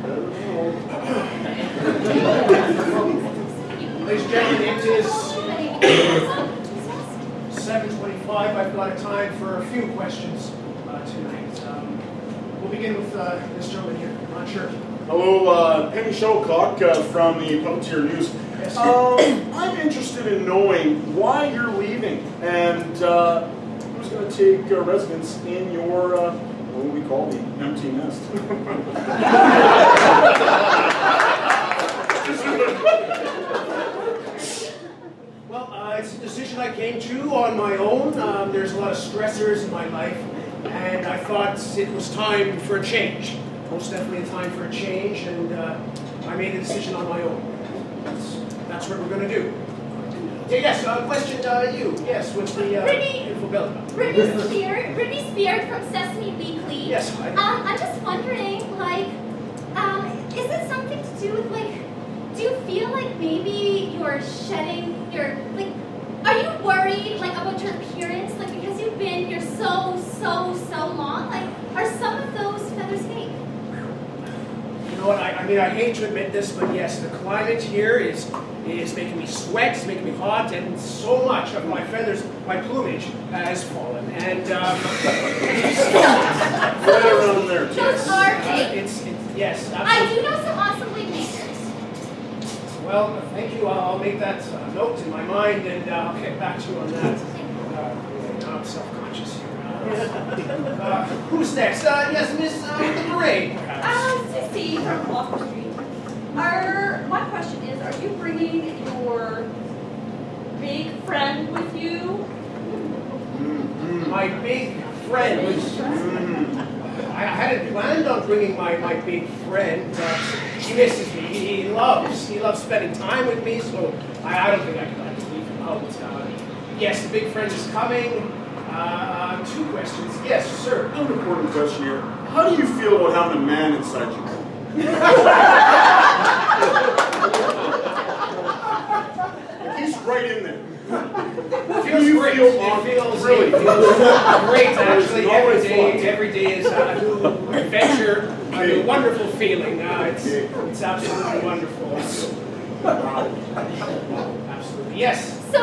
Ladies and gentlemen, it is 7:25. I've got a time for a few questions tonight. We'll begin with this gentleman here. Roger. Hello, Penny Showcock from the Puppeteer News. Yes. I'm interested in knowing why you're leaving and who's going to take residence in your, what do we call the empty nest? Well, it's a decision I came to on my own. There's a lot of stressors in my life, and I thought it was time for a change. Most definitely a time for a change, and I made a decision on my own. That's what we're going to do. Yeah, yes, question you. Yes, with the info bill. Brittany Spears from Sesame Weekly. Yes. I'm just wondering, like, is it something to do with, like, do you feel like maybe you're shedding your, like, are you worried, like, about your appearance? Like, because you've been here so long, like, are some of those feathers fake? You know what, I mean, I hate to admit this, but yes, the climate here is making me sweat, it's making me hot, and so much of my feathers, my plumage, has fallen. And, right around there. Those are fake. Yes, absolutely. I do know some awesome wig makers. Well, thank you. I'll make that note in my mind, and I'll get back to you on that. Now I'm self-conscious here. Who's next? Yes, Miss with the parade, perhaps. Sissy from Boston Street. My question is, are you bringing your big friend with you? My big friend. I hadn't planned on bringing my big friend, but he misses me. He loves spending time with me, so I don't think I can leave him out. Yes, the big friend is coming. Two questions. Yes, sir. An important question here. How do you feel about having a man inside you? He's right in there. Feels great. It feels great, actually. Every day is a new adventure, a new wonderful feeling. It's absolutely wonderful. Absolutely, yes. So,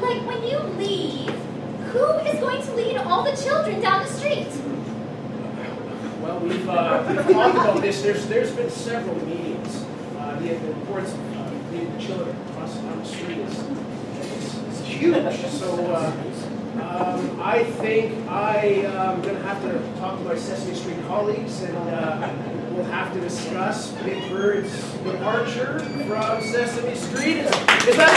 like, when you leave, who is going to lead all the children down the street? Well, we've talked about this. There's been several meetings. The importance of leading the children across down the street is huge. So I think I'm going to have to talk to my Sesame Street colleagues, and we'll have to discuss Big Bird's departure from Sesame Street. Is that